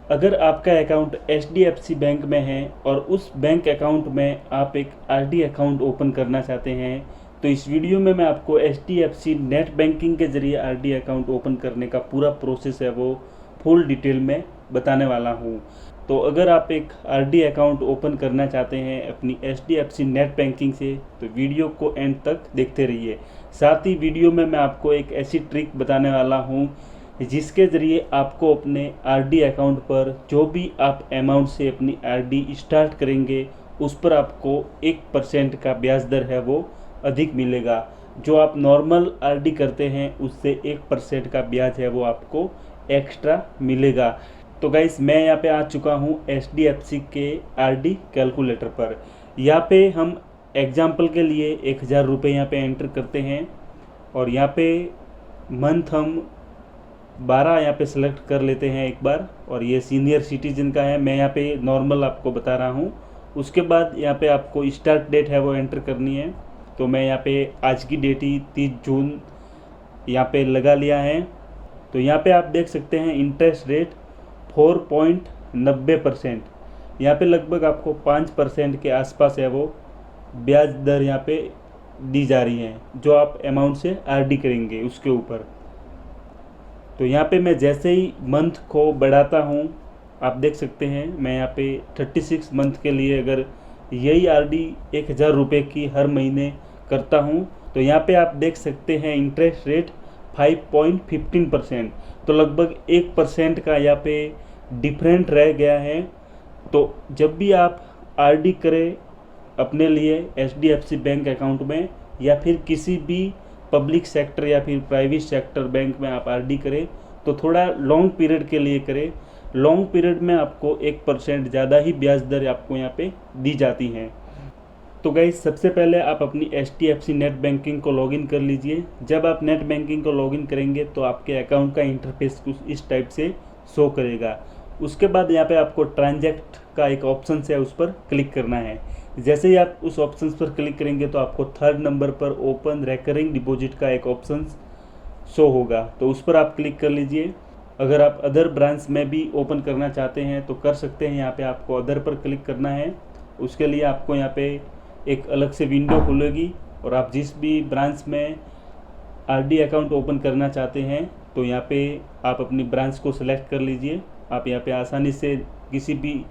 अगर आपका account HDFC bank में है और उस बैंक अकाउंट में आप एक RD अकाउंट ओपन करना चाहते हैं, तो इस वीडियो में मैं आपको HDFC नेट बैंकिंग के ज़रिए RD अकाउंट ओपन करने का पूरा प्रोसेस है वो फुल डिटेल में बताने वाला हूँ। तो अगर आप एक RD अकाउंट ओपन करना चाहते हैं अपनी HDFC नेट बैंकिंग से, तो वीडियो को एंड तक देखते रहिए। साथ ही वीडियो में मैं आपको एक ऐसी ट्रिक बताने वाला हूँ जिसके ज़रिए आपको अपने RD अकाउंट पर जो भी आप अमाउंट से अपनी RD स्टार्ट करेंगे उस पर आपको 1% का ब्याज दर है वो अधिक मिलेगा। जो आप नॉर्मल RD करते हैं उससे 1% का ब्याज है वो आपको एक्स्ट्रा मिलेगा। तो गाइस, मैं यहाँ पे आ चुका हूँ HDFC के RD कैलकुलेटर पर। यहाँ पे हम एग्जाम्पल के लिए 1000 रुपये यहाँ पे एंटर करते हैं और यहाँ पे मंथ हम 12 यहाँ पे सेलेक्ट कर लेते हैं एक बार, और ये सीनियर सिटीजन का है। मैं यहाँ पे नॉर्मल आपको बता रहा हूँ। उसके बाद यहाँ पे आपको स्टार्ट डेट है वो एंटर करनी है। तो मैं यहाँ पे आज की डेट ही 30 जून यहाँ पे लगा लिया है। तो यहाँ पे आप देख सकते हैं इंटरेस्ट रेट 4.90%। यहाँ पे लगभग आपको 5% के आसपास है वो ब्याज दर यहाँ पे दी जा रही है जो आप अमाउंट से RD करेंगे उसके ऊपर। तो यहाँ पे मैं जैसे ही मंथ को बढ़ाता हूँ, आप देख सकते हैं मैं यहाँ पे 36 मंथ के लिए अगर यही RD 1000 रुपये की हर महीने करता हूँ, तो यहाँ पे आप देख सकते हैं इंटरेस्ट रेट 5.15%। तो लगभग 1% का यहाँ पे डिफरेंट रह गया है। तो जब भी आप RD करें अपने लिए HDFC बैंक अकाउंट में या फिर किसी भी पब्लिक सेक्टर या फिर प्राइवेट सेक्टर बैंक में आप RD करें, तो थोड़ा लॉन्ग पीरियड के लिए करें। लॉन्ग पीरियड में आपको 1% ज़्यादा ही ब्याज दर आपको यहाँ पे दी जाती हैं। तो गाइस, सबसे पहले आप अपनी HDFC नेट बैंकिंग को लॉगिन कर लीजिए। जब आप नेट बैंकिंग को लॉगिन करेंगे तो आपके अकाउंट का इंटरफेस कुछ इस टाइप से शो करेगा। उसके बाद यहाँ पे आपको ट्रांजैक्ट का एक ऑप्शन है, उस पर क्लिक करना है। जैसे ही आप उस ऑप्शन पर क्लिक करेंगे तो आपको 3rd नंबर पर ओपन रेकरिंग डिपॉजिट का एक ऑप्शन शो होगा, तो उस पर आप क्लिक कर लीजिए। अगर आप अदर ब्रांच में भी ओपन करना चाहते हैं तो कर सकते हैं। यहाँ पे आपको अदर पर क्लिक करना है। उसके लिए आपको यहाँ पे एक अलग से विंडो खुलेगी और आप जिस भी ब्रांच में RD अकाउंट ओपन करना चाहते हैं तो यहाँ पे आप अपनी ब्रांच को सिलेक्ट कर लीजिए। आप यहाँ पे आसानी से किसी भी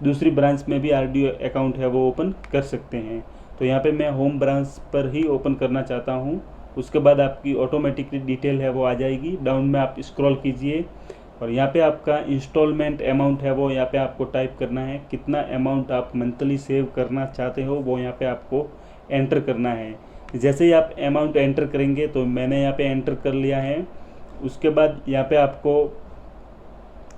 दूसरी ब्रांच में भी RD अकाउंट है वो ओपन कर सकते हैं। तो यहाँ पे मैं होम ब्रांच पर ही ओपन करना चाहता हूँ। उसके बाद आपकी ऑटोमेटिकली डिटेल है वो आ जाएगी। डाउन में आप स्क्रॉल कीजिए और यहाँ पे आपका इंस्टॉलमेंट अमाउंट है वो यहाँ पे आपको टाइप करना है। कितना अमाउंट आप मंथली सेव करना चाहते हो वो यहाँ पे आपको एंटर करना है। जैसे ही आप अमाउंट एंटर करेंगे, तो मैंने यहाँ पे एंटर कर लिया है। उसके बाद यहाँ पे आपको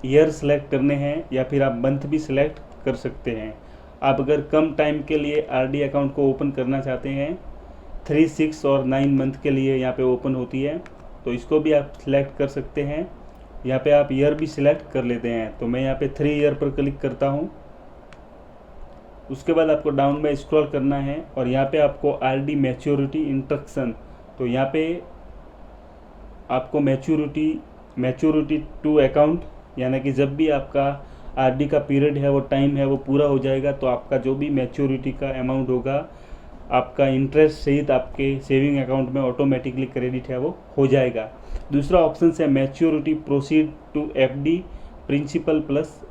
ईयर सेलेक्ट करने हैं या फिर आप मंथ भी सिलेक्ट कर सकते हैं। आप अगर कम टाइम के लिए RD अकाउंट को ओपन करना चाहते हैं, 3, 6 और 9 मंथ के लिए यहाँ पे ओपन होती है, तो इसको भी आप सिलेक्ट कर सकते हैं। यहाँ पे आप ईयर भी सिलेक्ट कर लेते हैं। तो मैं यहाँ पे 3 ईयर पर क्लिक करता हूँ। उसके बाद आपको डाउन में स्क्रॉल करना है और यहाँ पे आपको RD मैच्योरिटी इंस्ट्रक्शन, तो यहाँ पे आपको मैच्योरिटी टू अकाउंट, यानी कि जब भी आपका RD का पीरियड है वो टाइम है वो पूरा हो जाएगा तो आपका जो भी मैच्योरिटी का अमाउंट होगा आपका इंटरेस्ट सहित आपके सेविंग अकाउंट में ऑटोमेटिकली क्रेडिट है वो हो जाएगा। दूसरा ऑप्शन है maturity proceed to FD principal plus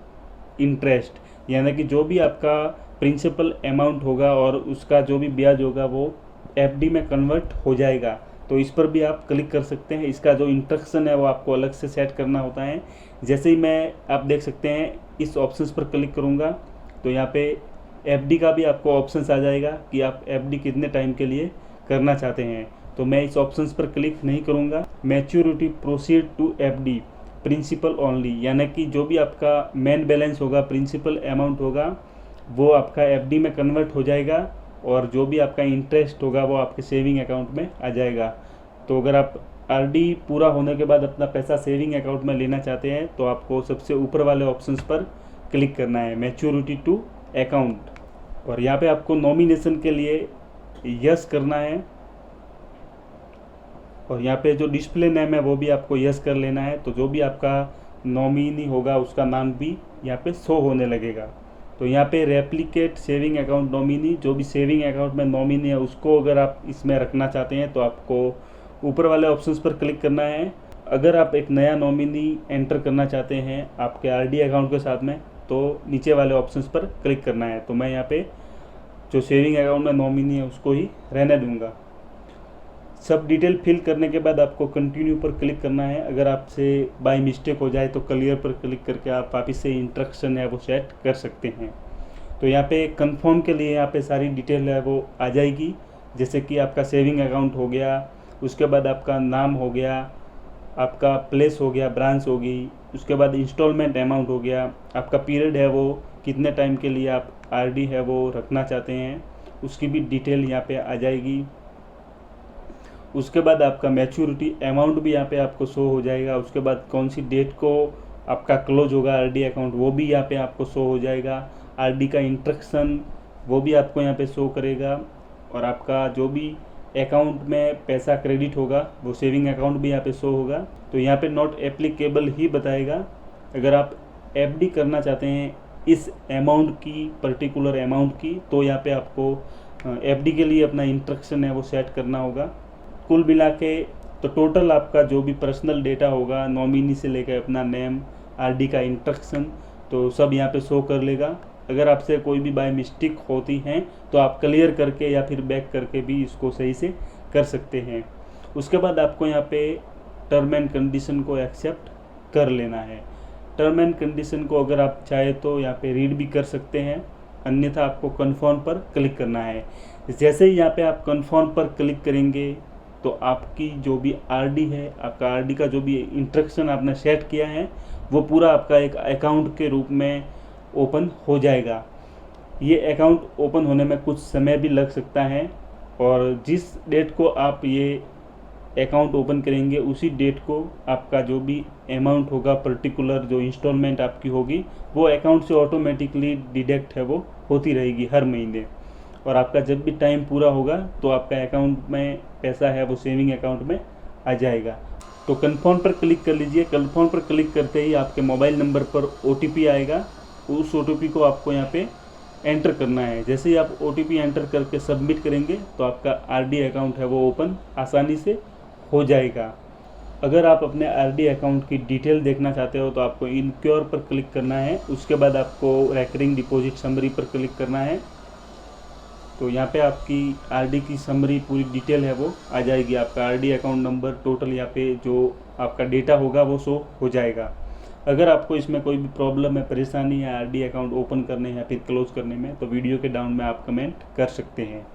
interest, यानी कि जो भी आपका प्रिंसिपल अमाउंट होगा और उसका जो भी ब्याज होगा वो FD में कन्वर्ट हो जाएगा। तो इस पर भी आप क्लिक कर सकते हैं। इसका जो इंस्ट्रक्शन है वो आपको अलग से सेट करना होता है। जैसे ही मैं आप देख सकते हैं इस ऑप्शंस पर क्लिक करूँगा तो यहाँ पे FD का भी आपको ऑप्शंस आ जाएगा कि आप FD कितने टाइम के लिए करना चाहते हैं। तो मैं इस ऑप्शंस पर क्लिक नहीं करूँगा। Maturity proceed to FD principal only, यानी कि जो भी आपका मेन बैलेंस होगा, प्रिंसिपल अमाउंट होगा, वो आपका FD में कन्वर्ट हो जाएगा और जो भी आपका इंटरेस्ट होगा वो आपके सेविंग अकाउंट में आ जाएगा। तो अगर आप RD पूरा होने के बाद अपना पैसा सेविंग अकाउंट में लेना चाहते हैं तो आपको सबसे ऊपर वाले ऑप्शंस पर क्लिक करना है, मैच्योरिटी टू अकाउंट, और यहाँ पे आपको नॉमिनेशन के लिए यस करना है और यहाँ पे जो डिस्प्ले नेम है वो भी आपको यस कर लेना है। तो जो भी आपका नॉमिनी होगा उसका नाम भी यहाँ पे शो होने लगेगा। तो यहाँ पे रेप्लिकेट सेविंग अकाउंट नॉमिनी, जो भी सेविंग अकाउंट में नॉमिनी है उसको अगर आप इसमें रखना चाहते हैं तो आपको ऊपर वाले ऑप्शंस पर क्लिक करना है। अगर आप एक नया नॉमिनी एंटर करना चाहते हैं आपके आरडी अकाउंट के साथ में तो नीचे वाले ऑप्शंस पर क्लिक करना है। तो मैं यहाँ पे जो सेविंग अकाउंट में नॉमिनी है उसको ही रहने दूंगा। सब डिटेल फिल करने के बाद आपको कंटिन्यू पर क्लिक करना है। अगर आपसे बाय मिस्टेक हो जाए तो क्लियर पर क्लिक करके आप वापस से इंस्ट्रक्शन है वो सेट कर सकते हैं। तो यहाँ पे कंफर्म के लिए यहाँ पे सारी डिटेल है वो आ जाएगी, जैसे कि आपका सेविंग अकाउंट हो गया, उसके बाद आपका नाम हो गया, आपका प्लेस हो गया, ब्रांच हो गई, उसके बाद इंस्टॉलमेंट अमाउंट हो गया, आपका पीरियड है वो कितने टाइम के लिए आप आरडी है वो रखना चाहते हैं उसकी भी डिटेल यहाँ पे आ जाएगी। उसके बाद आपका मैच्योरिटी अमाउंट भी यहाँ पे आपको शो हो जाएगा। उसके बाद कौन सी डेट को आपका क्लोज होगा आरडी अकाउंट वो भी यहाँ पे आपको शो हो जाएगा। आरडी का इंस्ट्रक्शन वो भी आपको यहाँ पे शो करेगा, और आपका जो भी अकाउंट में पैसा क्रेडिट होगा वो सेविंग अकाउंट भी यहाँ पे शो होगा। तो यहाँ पे नॉट एप्लीकेबल ही बताएगा। अगर आप एफडी करना चाहते हैं इस अमाउंट की, पर्टिकुलर अमाउंट की, तो यहाँ पे आपको एफडी के लिए अपना इंस्ट्रक्शन है वो सेट करना होगा। कुल मिला के तो टोटल आपका जो भी पर्सनल डेटा होगा, नॉमिनी से लेकर अपना नेम, आरडी का इंस्ट्रक्शन, तो सब यहाँ पे शो कर लेगा। अगर आपसे कोई भी बाय मिस्टेक होती हैं तो आप क्लियर करके या फिर बैक करके भी इसको सही से कर सकते हैं। उसके बाद आपको यहाँ पे टर्म एंड कंडीशन को एक्सेप्ट कर लेना है। टर्म एंड कंडीशन को अगर आप चाहे तो यहाँ पे रीड भी कर सकते हैं, अन्यथा आपको कन्फर्म पर क्लिक करना है। जैसे ही यहाँ पे आप कन्फर्म पर क्लिक करेंगे तो आपकी जो भी आरडी है, आपका आरडी का जो भी इंस्ट्रक्शन आपने सेट किया है वो पूरा आपका एक अकाउंट के रूप में ओपन हो जाएगा। ये अकाउंट ओपन होने में कुछ समय भी लग सकता है, और जिस डेट को आप ये अकाउंट ओपन करेंगे उसी डेट को आपका जो भी अमाउंट होगा, पर्टिकुलर जो इंस्टॉलमेंट आपकी होगी, वो अकाउंट से ऑटोमेटिकली डिडक्ट है वो होती रहेगी हर महीने। और आपका जब भी टाइम पूरा होगा तो आपका अकाउंट में पैसा है वो सेविंग अकाउंट में आ जाएगा। तो कन्फर्म पर क्लिक कर लीजिए। कन्फर्म पर क्लिक करते ही आपके मोबाइल नंबर पर ओटीपी आएगा। उस ओटीपी को आपको यहाँ पे एंटर करना है। जैसे ही आप ओटीपी एंटर करके सबमिट करेंगे तो आपका आरडी अकाउंट है वो ओपन आसानी से हो जाएगा। अगर आप अपने आरडी अकाउंट की डिटेल देखना चाहते हो तो आपको इनक्योर पर क्लिक करना है। उसके बाद आपको रेकरिंग डिपॉजिट समरी पर क्लिक करना है। तो यहाँ पे आपकी आरडी की समरी पूरी डिटेल है वो आ जाएगी। आपका आरडी अकाउंट नंबर, टोटल यहाँ पे जो आपका डेटा होगा वो शो हो जाएगा। अगर आपको इसमें कोई भी प्रॉब्लम है, परेशानी है आरडी अकाउंट ओपन करने या फिर क्लोज करने में, तो वीडियो के डाउन में आप कमेंट कर सकते हैं।